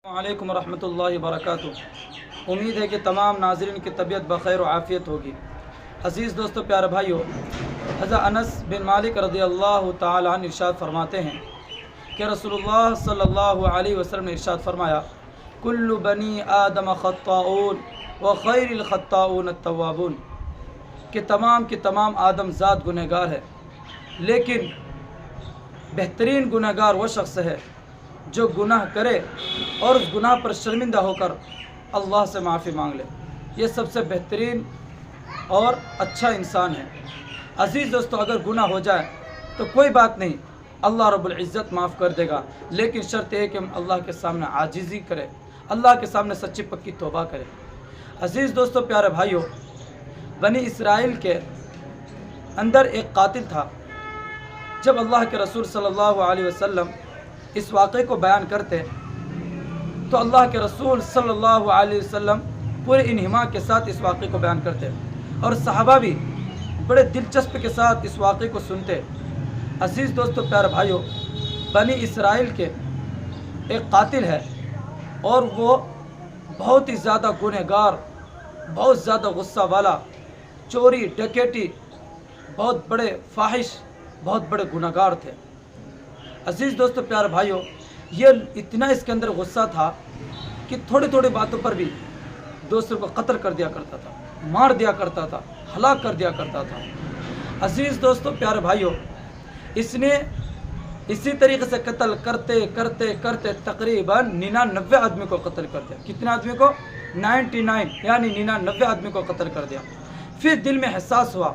वालेकुम रहमतुल्लाहि व बरकातुहू। उम्मीद है कि तमाम नाज़रीन की तबीयत बखैर व आफ़ियत होगी। अज़ीज़ दोस्तों, प्यारे भाइयों, हज़रत अनस बिन मालिक रज़ियल्लाहु ताला अन्हु इरशाद फरमाते हैं कि रसूलुल्लाह सल्लल्लाहु अलैहि वसल्लम ने इरशाद फरमाया, कुल्लु बनी आदम ख़त्ताऊन व खैरुल ख़त्ताऊन अत-तव्वाबून, कि तमाम आदम ज़ात गुनहगार है, लेकिन बेहतरीन गुनहगार वो शख्स है जो गुनाह करे और उस गुनाह पर शर्मिंदा होकर अल्लाह से माफ़ी मांग ले। ये सबसे बेहतरीन और अच्छा इंसान है। अज़ीज़ दोस्तों, अगर गुनाह हो जाए तो कोई बात नहीं, अल्लाह रब्बुल इज़्ज़त माफ़ कर देगा, लेकिन शर्त है कि हम अल्लाह के सामने आजिज़ी करें, अल्लाह के सामने सच्ची पक्की तौबा करें। अज़ीज़ दोस्तों, प्यारे भाइयों, बनी इसराइल के अंदर एक कातिल था। जब अल्लाह के रसूल सल्लल्लाहु अलैहि वसल्लम इस वाक़े को बयान करते तो अल्लाह के रसूल सल्लल्लाहु अलैहि वसल्लम पूरे इन्हिमा के साथ इस वाक़े को बयान करते और सहाबा भी बड़े दिलचस्प के साथ इस वाक़े को सुनते। अज़ीज़ दोस्तों, प्यारे भाइयों, बनी इसराइल के एक कातिल है और वो बहुत ही ज़्यादा गुनहगार, बहुत ज़्यादा गुस्सा वाला, चोरी डकैती, बहुत बड़े फाहिश, बहुत बड़े गुनहगार थे। अज़ीज़ दोस्तों, प्यारे भाइयों, ये इतना इसके अंदर गुस्सा था कि थोड़ी थोड़ी बातों पर भी दूसरों को कत्ल कर दिया करता था, मार दिया करता था, हलाक कर दिया करता था। अज़ीज़ दोस्तों, प्यारे भाइयों, इसने इसी तरीके से कत्ल करते करते करते तकरीबन 99 आदमी को कत्ल कर दिया। कितने आदमी को? 99 यानी 99 आदमी को कत्ल कर दिया। फिर दिल में एहसास हुआ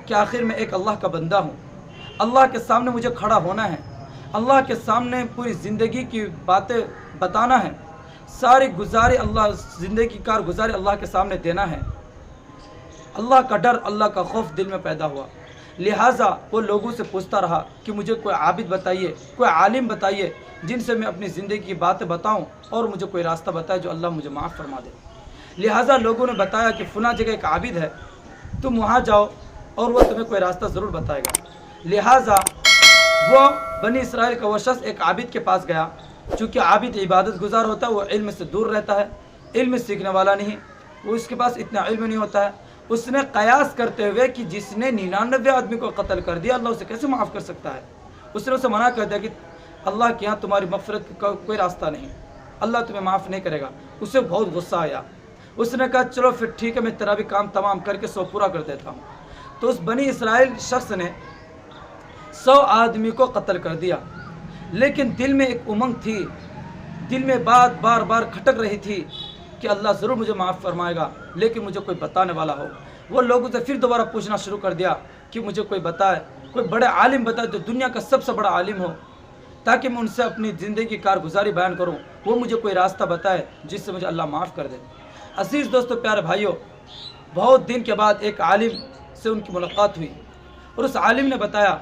कि आखिर मैं एक अल्लाह का बंदा हूँ, अल्लाह के सामने मुझे खड़ा होना है, अल्लाह के सामने पूरी ज़िंदगी की बातें बताना है, सारी गुजारी अल्लाह, ज़िंदगी कार गुजारी अल्लाह के सामने देना है। अल्लाह का डर, अल्लाह का खौफ दिल में पैदा हुआ। लिहाजा वो लोगों से पूछता रहा कि मुझे कोई आबिद बताइए, कोई आलिम बताइए जिनसे मैं अपनी ज़िंदगी की बातें बताऊं और मुझे कोई रास्ता बताए जो अल्लाह मुझे माफ़ फरमा दे। लिहाजा लोगों ने बताया कि फ़लाँ जगह एक आबिद है, तुम वहाँ जाओ और वह तुम्हें कोई रास्ता ज़रूर बताएगा। लिहाजा वो बनी इसराइल का वो शख्स एक आबिद के पास गया। चूँकि आबिद इबादत गुजार होता है, वो इल्म से दूर रहता है, इल्म सीखने वाला नहीं, वो उसके पास इतना इल्म नहीं होता है। उसने कयास करते हुए कि जिसने 99 आदमी को कत्ल कर दिया, अल्लाह उसे कैसे माफ़ कर सकता है। उसने उसे मना कर दिया कि अल्लाह के यहाँ तुम्हारी मग़फ़िरत का कोई रास्ता नहीं, अल्लाह तुम्हें माफ़ नहीं करेगा। उसे बहुत गुस्सा आया। उसने कहा चलो फिर ठीक है, मैं तेरा भी काम तमाम करके 100 पूरा कर देता हूँ। तो उस बनी इसराइल शख्स ने 100 आदमी को कत्ल कर दिया, लेकिन दिल में एक उमंग थी, दिल में बात बार बार खटक रही थी कि अल्लाह ज़रूर मुझे माफ़ फरमाएगा, लेकिन मुझे कोई बताने वाला हो। वो लोगों से फिर दोबारा पूछना शुरू कर दिया कि मुझे कोई बताए, कोई बड़े आलिम बताए जो दुनिया का सबसे बड़ा आलिम हो, ताकि मैं उनसे अपनी ज़िंदगी की कारगुजारी बयान करूँ, वो मुझे कोई रास्ता बताए जिससे मुझे अल्लाह माफ़ कर दे। अज़ीज़ दोस्तों, प्यारे भाइयों, बहुत दिन के बाद एक आलिम से उनकी मुलाकात हुई और उस आलिम ने बताया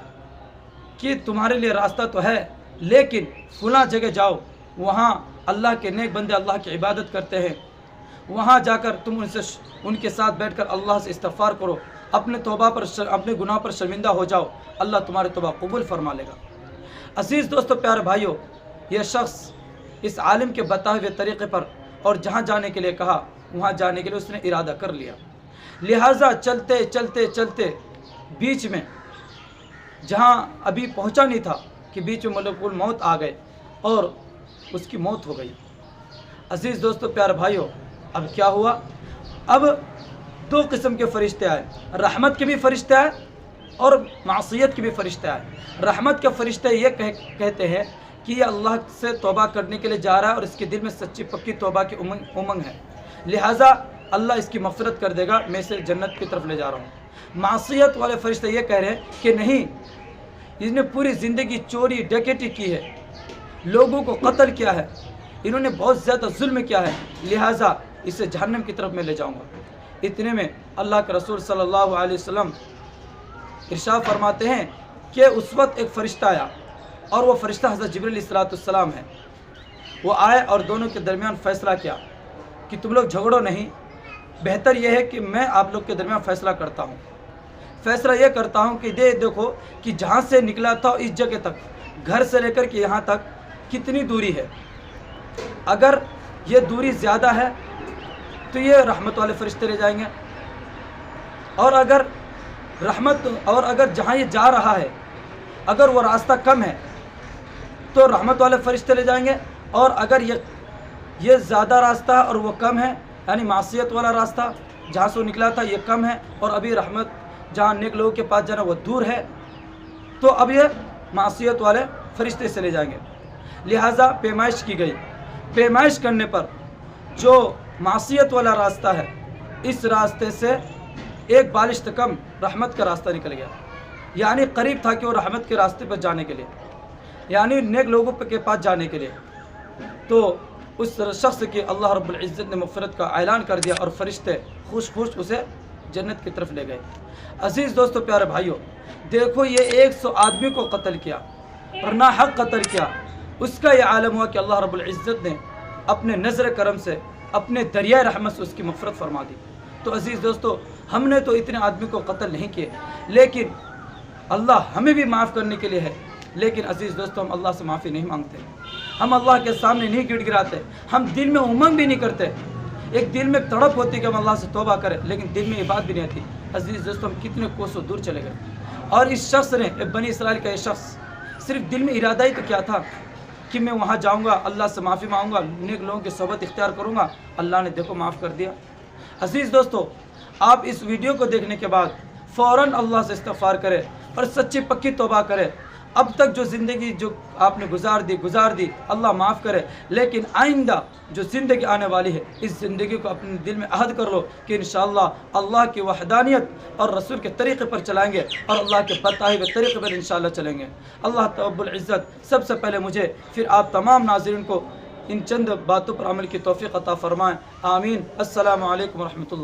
कि तुम्हारे लिए रास्ता तो है, लेकिन फलां जगह जाओ, वहाँ अल्लाह के नेक बंदे अल्लाह की इबादत करते हैं, वहाँ जाकर तुम उनके साथ बैठकर अल्लाह से इस्तग़फ़ार करो, अपने तौबा पर, अपने गुनाह पर शर्मिंदा हो जाओ, अल्लाह तुम्हारे तौबा कबूल फरमा लेगा। अज़ीज़ दोस्तों, प्यारे भाइयों, यह शख्स इस आलिम के बताए हुए तरीक़े पर और जहाँ जाने के लिए कहा वहाँ जाने के लिए उसने इरादा कर लिया। लिहाजा चलते चलते चलते बीच में, जहाँ अभी पहुँचा नहीं था कि बीच में मलकुल मौत आ गए और उसकी मौत हो गई। अज़ीज़ दोस्तों, प्यारे भाइयों, अब क्या हुआ? अब 2 किस्म के फ़रिश्ते आए, रहमत के भी फ़रिश्ते आए और मासियत के भी फ़रिश्ते आए। रहमत के फ़रिश्ते ये कहते हैं कि ये अल्लाह से तौबा करने के लिए जा रहा है और इसके दिल में सच्ची पक्की तौबा की उमंग है, लिहाजा अल्लाह इसकी मग़फ़िरत कर देगा, मैं इसे जन्नत की तरफ ले जा रहा हूँ। मासियत वाले फ़रिश्ते ये कह रहे हैं कि नहीं, इसने पूरी ज़िंदगी चोरी डकैती की है, लोगों को कत्ल किया है, इन्होंने बहुत ज़्यादा जुल्म किया है, लिहाजा इसे जहन्नम की तरफ मैं ले जाऊंगा। इतने में अल्लाह के रसूल सल्लल्लाहु अलैहि वसल्लम इरशाद फरमाते हैं कि उस वक्त एक फ़रिश्ता आया और वो फ़रिश्ता हज़रत जिब्रील अलैहिस्सलाम है। वो आए और दोनों के दरमियान फ़ैसला किया कि तुम लोग झगड़ो नहीं, बेहतर यह है कि मैं आप लोग के दरमियान फ़ैसला करता हूँ। फ़ैसला ये करता हूँ कि देखो कि जहाँ से निकला था इस जगह तक, घर से लेकर के यहाँ तक कितनी दूरी है। अगर ये दूरी ज़्यादा है तो ये रहमत वाले फरिश्ते ले जाएंगे, और अगर जहाँ ये जा रहा है अगर वो रास्ता कम है तो रहमत वाले फरिश्ते ले जाएंगे, और अगर ये ज़्यादा रास्ता और वो कम है, यानी मासियत वाला रास्ता जहाँ से वो निकला था ये कम है और अभी रहमत जहाँ नेक लोगों के पास जाना वो दूर है, तो अब ये मासियत वाले फरिश्ते से ले जाएंगे। लिहाजा पैमाइश की गई। पैमाइश करने पर जो मासियत वाला रास्ता है इस रास्ते से एक बालिश तक कम रहमत का रास्ता निकल गया, यानी करीब था कि वो रहमत के रास्ते पर जाने के लिए, यानी नेक लोगों के पास जाने के लिए। तो उस शख्स की अल्लाह रब्बुल इज़्ज़त ने मग़फ़िरत का ऐलान कर दिया और फरिश्ते खुश खुश उसे जन्नत की तरफ ले गए। अजीज़ दोस्तों, प्यारे भाइयों, देखो ये 100 आदमी को कत्ल किया और ना हक कत्ल किया, उसका ये आलम हुआ कि अल्लाह रब्बुल इज़्ज़त ने अपने नज़र करम से अपने दरिया रहमत से उसकी मग़फ़िरत फरमा दी। तो अजीज़ दोस्तों, हमने तो इतने आदमी को कत्ल नहीं किए, लेकिन अल्लाह हमें भी माफ़ करने के लिए है। लेकिन अजीज़ दोस्तों, हम अल्लाह से माफ़ी नहीं मांगते, हम अल्लाह के सामने नहीं गिड़गिड़ाते, हम दिल में उमंग भी नहीं करते। एक दिल में तड़प होती है कि हम अल्लाह से तौबा करें, लेकिन दिल में ये बात भी नहीं आती। अजीज़ दोस्तों, हम कितने कोसों दूर चले गए। और इस शख्स ने, बनी इसराइल का ये शख्स, सिर्फ दिल में इरादा ही तो क्या था कि मैं वहाँ जाऊँगा, अल्लाह से माफ़ी मांगूंगा, नेक लोगों की सोबत इख्तियार करूँगा। अल्लाह ने देखो माफ़ कर दिया। अजीज़ दोस्तों, आप इस वीडियो को देखने के बाद फ़ौरन अल्लाह से इस्तिग़फ़ार करें और सच्ची पक्की तौबा करें। अब तक जो ज़िंदगी जो आपने गुजार दी, अल्लाह माफ़ करे, लेकिन आइंदा जो ज़िंदगी आने वाली है इस ज़िंदगी को अपने दिल में अहद कर लो कि इंशाअल्लाह अल्लाह की वहदानियत और रसूल के तरीक़े पर चलाएंगे और अल्लाह के बताए हुए तरीक़े पर इंशाअल्लाह चलेंगे। अल्लाह रब्बुल इज़्ज़त सबसे पहले मुझे फिर आप तमाम नाज़रीन को इन चंद बातों पर अमल की तौफ़ीक़ अता फ़रमाएँ। आमीन। अस्सलामु अलैकुम व रहमतुल्लाह।